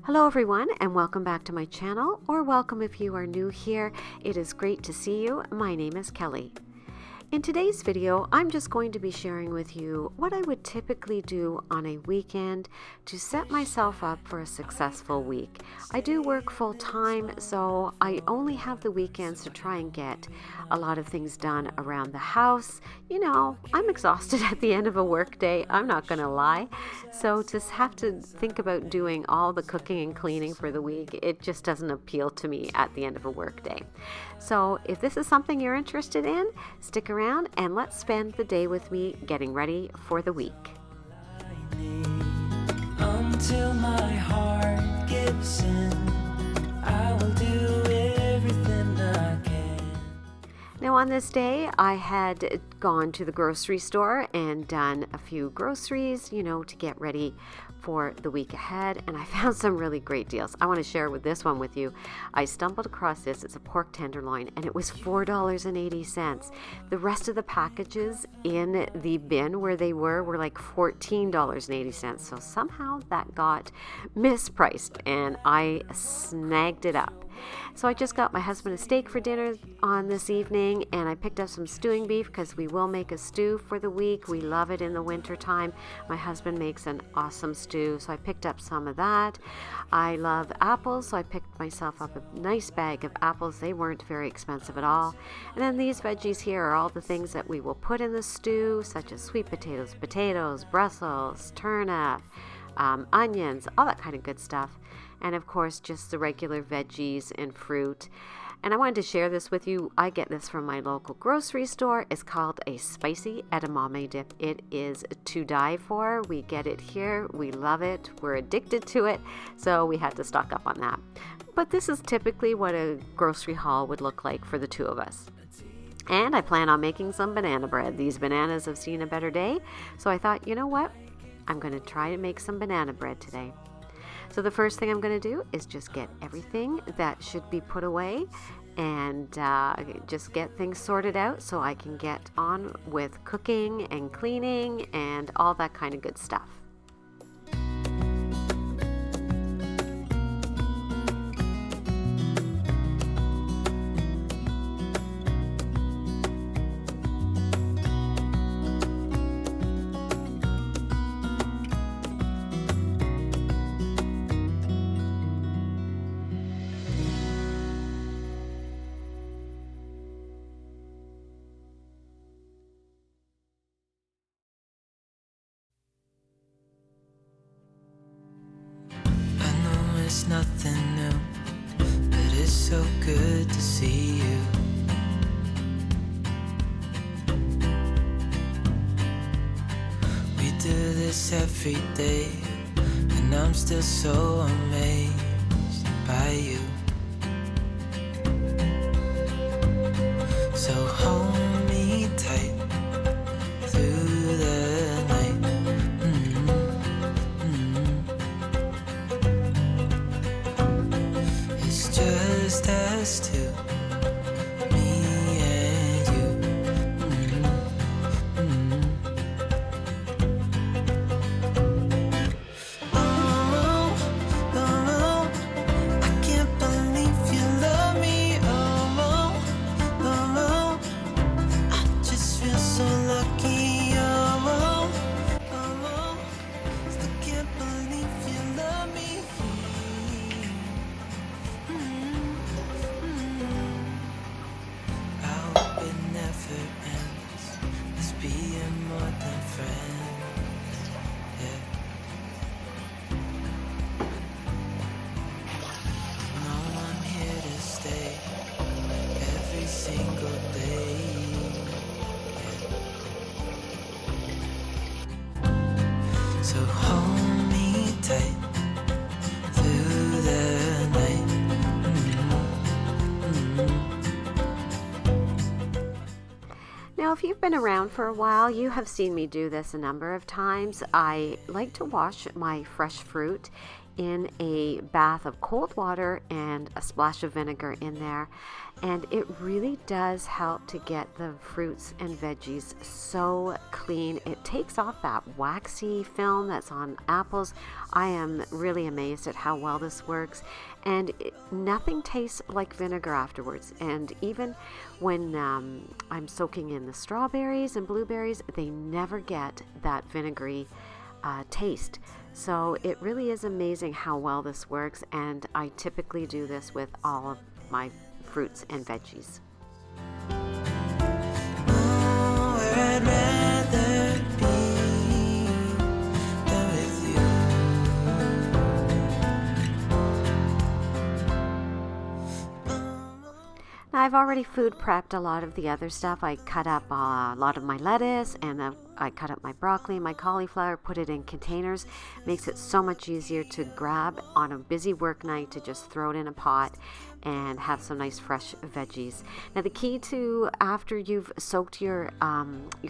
Hello everyone, and welcome back to my channel, or welcome if you are new here. It is great to see you. My name is Kelly. In today's video, I'm just going to be sharing with you what I would typically do on a weekend to set myself up for a successful week. I do work full time, so I only have the weekends to try and get a lot of things done around the house. You know, I'm exhausted at the end of a work day, I'm not gonna lie. So to have to think about doing all the cooking and cleaning for the week, it just doesn't appeal to me at the end of a work day. So if this is something you're interested in, stick around and let's spend the day with me getting ready for the week. Until my heart gives in, I will do everything I can. Now on this day, I had gone to the grocery store and done a few groceries, to get ready for the week ahead, and I found some really great deals. I want to share this one with you. I stumbled across this. It's a pork tenderloin, and it was $4.80. The rest of the packages in the bin where they were like $14.80. So somehow that got mispriced, and I snagged it up. So I just got my husband a steak for dinner on this evening, and I picked up some stewing beef because we will make a stew for the week. We love it in the winter time. My husband makes an awesome stew, so I picked up some of that. I love apples, so I picked myself up a nice bag of apples. They weren't very expensive at all. And then these veggies here are all the things that we will put in the stew, such as sweet potatoes, Brussels, turnip, onions, all that kind of good stuff. And of course, just the regular veggies and fruit. And I wanted to share this with you. I get this from my local grocery store. It's called a spicy edamame dip. It is to die for. We get it here. We love it. We're addicted to it. So we had to stock up on that. But this is typically what a grocery haul would look like for the two of us. And I plan on making some banana bread. These bananas have seen a better day. So I thought, you know what? I'm going to try to make some banana bread today. So the first thing I'm going to do is just get everything that should be put away and just get things sorted out so I can get on with cooking and cleaning and all that kind of good stuff. It's nothing new, but it's so good to see you. We do this every day, and I'm still so amazed by you. So hold me tight through the night. Just us two, me and you. Oh, I can't believe you love me. Oh, I just feel so lucky. Oh, I can't believe you love me. I hope it never ends. Let's be more than friends. Yeah. No, I'm here to stay every single day. Yeah. So hold me tight through the night. Now, if you've been around for a while, you have seen me do this a number of times. I like to wash my fresh fruit in a bath of cold water and a splash of vinegar in there, and it really does help to get the fruits and veggies so clean. It takes off that waxy film that's on apples. I am really amazed at how well this works, and nothing tastes like vinegar afterwards. And even when I'm soaking in the strawberries and blueberries, they never get that vinegary taste. So it really is amazing how well this works, and I typically do this with all of my fruits and veggies. Oh, where I'd rather be than with you. Now, I've already food prepped a lot of the other stuff. I cut up a lot of my lettuce, and I cut up my broccoli, my cauliflower, put it in containers. Makes it so much easier to grab on a busy work night, to just throw it in a pot and have some nice fresh veggies. Now, the key to, after you've soaked your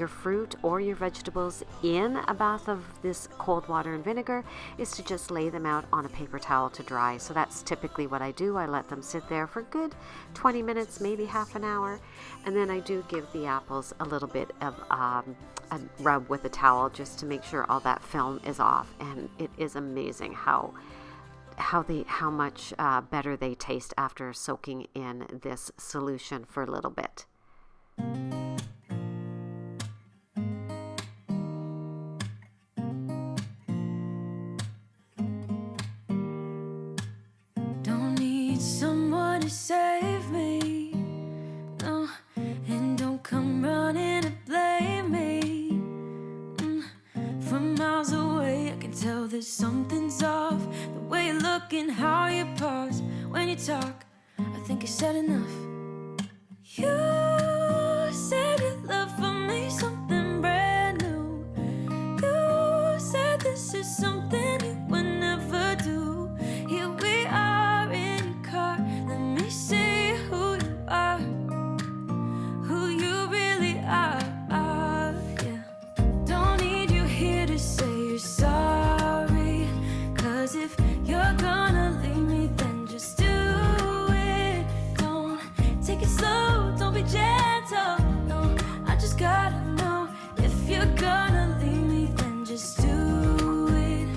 fruit or your vegetables in a bath of this cold water and vinegar, is to just lay them out on a paper towel to dry. So that's typically what I do. I let them sit there for a good 20 minutes, maybe half an hour, and then I do give the apples a little bit of a rub with a towel just to make sure all that film is off. And it is amazing how much better they taste after soaking in this solution for a little bit. Don't need someone to save me, no, and don't come running to blame me. From miles away I can tell there's something's off. The way you look and how you pause when you talk, I think I said enough. You said your love for me something brand new. You said this is something you would never do. Here we are in your car, let me see who you are, who you really are, yeah. Don't need you here to say you're sorry, 'cause if you're gonna leave me, then just do it. Don't take it slow, don't be gentle, no, I just gotta know. If you're gonna leave me, then just do it.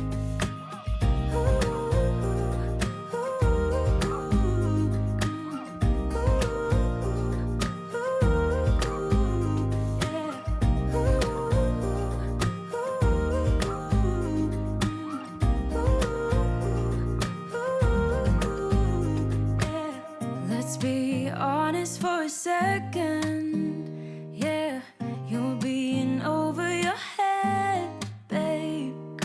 Let's be honest for a second. Yeah, you're being over your head, babe.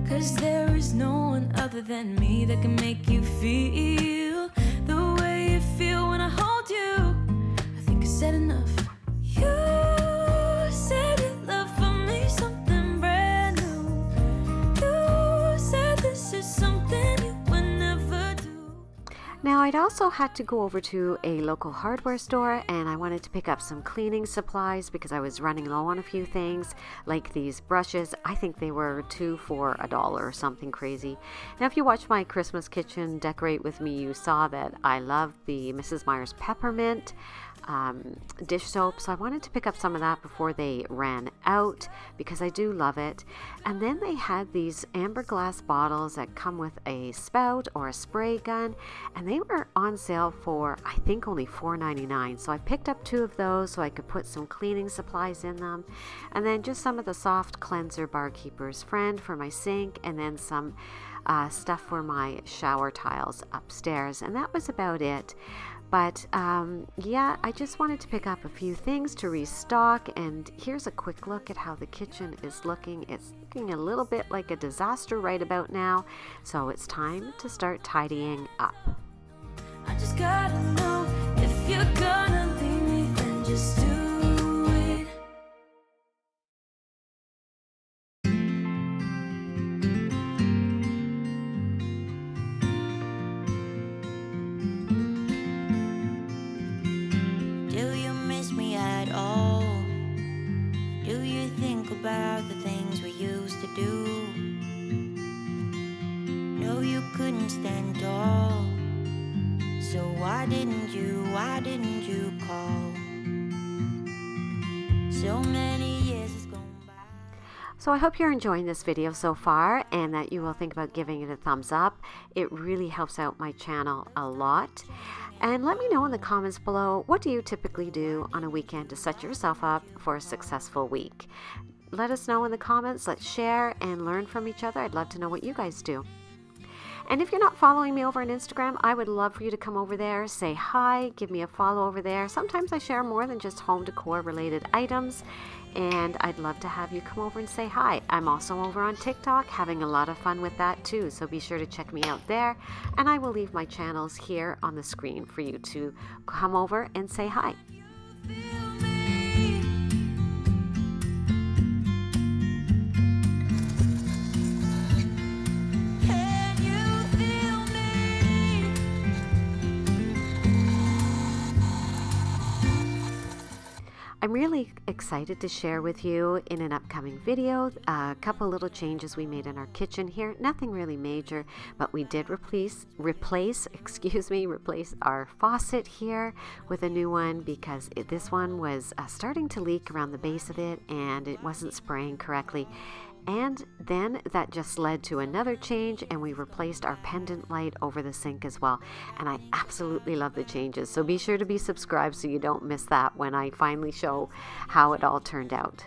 'Cause there is no one other than me that can make you feel the way you feel when I hold you. I think I said enough. You said your love for me something brand new. You said this is something you would never do. Now, I'd also had to go over to a local hardware store, and I wanted to pick up some cleaning supplies because I was running low on a few things, like these brushes. I think they were 2 for $1 or something crazy. Now, if you watched my Christmas kitchen decorate with me, you saw that I love the Mrs. Meyer's peppermint dish soap, so I wanted to pick up some of that before they ran out because I do love it. And then they had these amber glass bottles that come with a spout or a spray gun, and they were on sale for, I think, only $4.99. So I picked up 2 of those so I could put some cleaning supplies in them, and then just some of the soft cleanser Barkeeper's Friend for my sink, and then some stuff for my shower tiles upstairs, and that was about it. But yeah, I just wanted to pick up a few things to restock, and here's a quick look at how the kitchen is looking. It's looking a little bit like a disaster right about now, so it's time to start tidying up. I just gotta know, if you're gonna leave me, then just do it. Do you miss me at all? Do you think about the things we used to do? Do why didn't you call? So many years has gone by. So I hope you're enjoying this video so far and that you will think about giving it a thumbs up. It really helps out my channel a lot. And let me know in the comments below, what do you typically do on a weekend to set yourself up for a successful week? Let us know in the comments. Let's share and learn from each other. I'd love to know what you guys do. And if you're not following me over on Instagram, I would love for you to come over there, say hi, give me a follow over there. Sometimes I share more than just home decor related items, and I'd love to have you come over and say hi. I'm also over on TikTok, having a lot of fun with that too, so be sure to check me out there. And I will leave my channels here on the screen for you to come over and say hi. Feel me. Can you feel me? I'm really excited to share with you in an upcoming video a couple little changes we made in our kitchen here. Nothing really major, but we did replace our faucet here with a new one because this one was starting to leak around the base of it and it wasn't spraying correctly. And then that just led to another change, and we replaced our pendant light over the sink as well. And I absolutely love the changes. So be sure to be subscribed so you don't miss that when I finally show how it all turned out.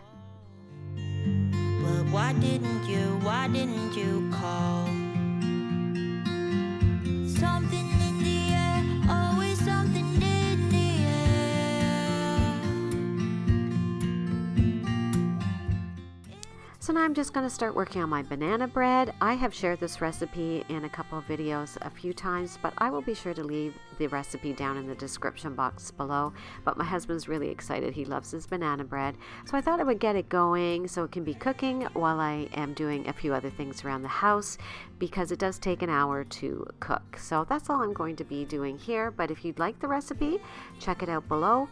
But why didn't you call? Something in the air, always something in the air. So now I'm just going to start working on my banana bread. I have shared this recipe in a couple of videos a few times, but I will be sure to leave the recipe down in the description box below. But my husband's really excited. He loves his banana bread. So I thought I would get it going so it can be cooking while I am doing a few other things around the house, because it does take an hour to cook. So that's all I'm going to be doing here. But if you'd like the recipe, check it out below.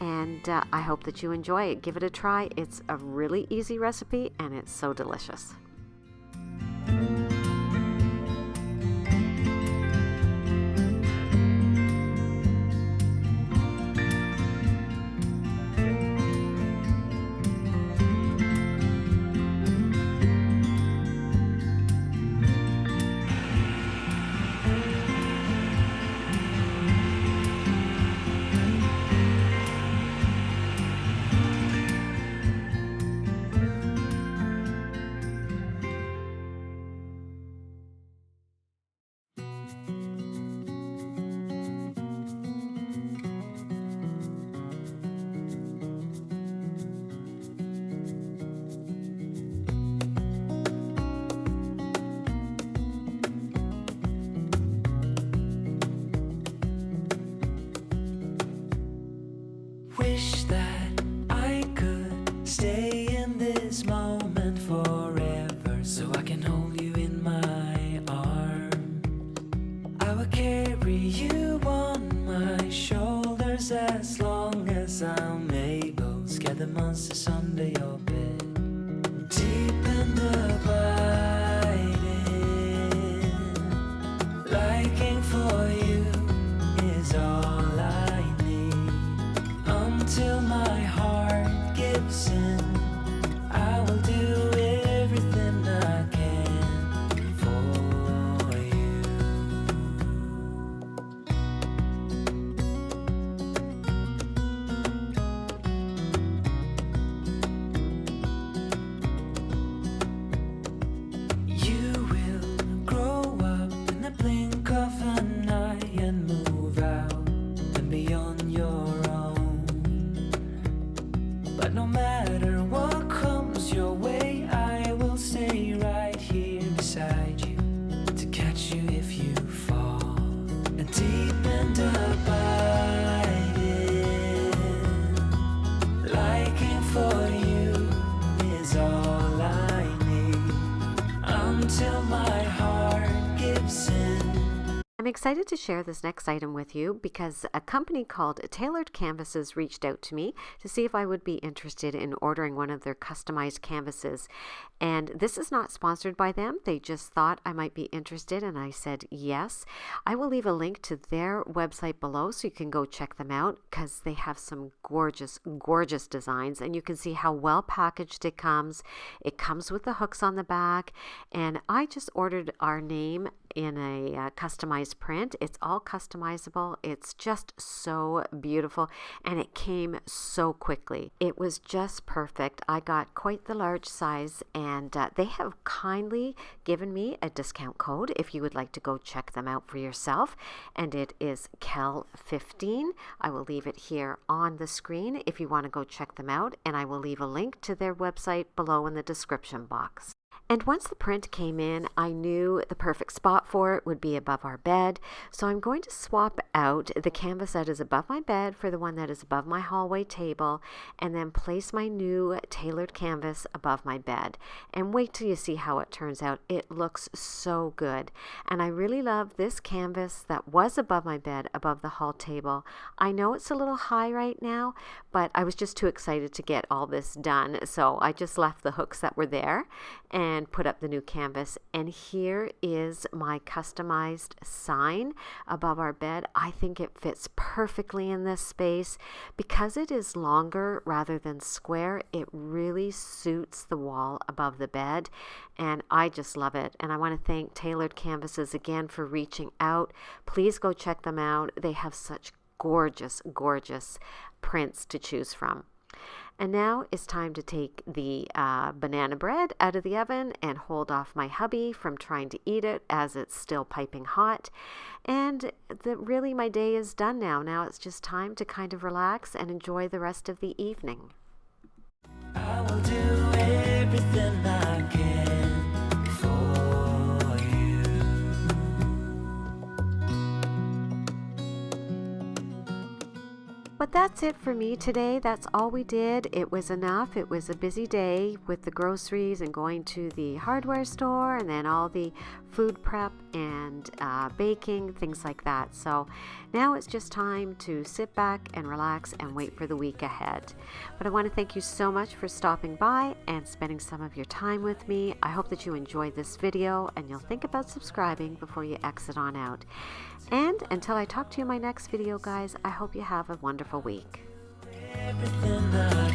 And I hope that you enjoy it. Give it a try. It's a really easy recipe and it's so delicious. Wish that I could stay in this moment forever, so I can hold you in my arms. I will carry you on my shoulders as long as I'm able. Scare the monsters under your bed. Deep and abiding, liking for you is all I need. Until my heart gives in, I will do everything I can for you. You will grow up in the blink of an eye and move out and be on your own. But no matter what comes your way, I will stay right here beside you to catch you if you fall. And deep and abiding, liking for you is all I need. Until my heart gives in. I excited to share this next item with you because a company called Tailored Canvases reached out to me to see if I would be interested in ordering one of their customized canvases. And this is not sponsored by them. They just thought I might be interested, and I said yes. I will leave a link to their website below so you can go check them out because they have some gorgeous, gorgeous designs, and you can see how well packaged it comes. It comes with the hooks on the back, and I just ordered our name in a customized print. It's all customizable. It's just so beautiful, and it came so quickly. It was just perfect. I got quite the large size, and they have kindly given me a discount code if you would like to go check them out for yourself, and it is KEL15. I will leave it here on the screen if you want to go check them out, and I will leave a link to their website below in the description box. And once the print came in, I knew the perfect spot for it would be above our bed. So I'm going to swap out the canvas that is above my bed for the one that is above my hallway table, and then place my new tailored canvas above my bed. And wait till you see how it turns out. It looks so good. And I really love this canvas that was above my bed, above the hall table. I know it's a little high right now, but I was just too excited to get all this done. So I just left the hooks that were there and put up the new canvas. And here is my customized sign above our bed. I think it fits perfectly in this space. Because it is longer rather than square, it really suits the wall above the bed, and I just love it. And I want to thank Tailored Canvases again for reaching out. Please go check them out. They have such gorgeous, gorgeous prints to choose from. And now it's time to take the banana bread out of the oven and hold off my hubby from trying to eat it as it's still piping hot. And really my day is done now. Now it's just time to kind of relax and enjoy the rest of the evening. I will do everything I can for you. But that's it for me today. That's all we did. It was enough. It was a busy day with the groceries and going to the hardware store and then all the food prep and baking, things like that. So now it's just time to sit back and relax and wait for the week ahead. But I want to thank you so much for stopping by and spending some of your time with me. I hope that you enjoyed this video and you'll think about subscribing before you exit on out. And until I talk to you in my next video, guys, I hope you have a wonderful week. Everything I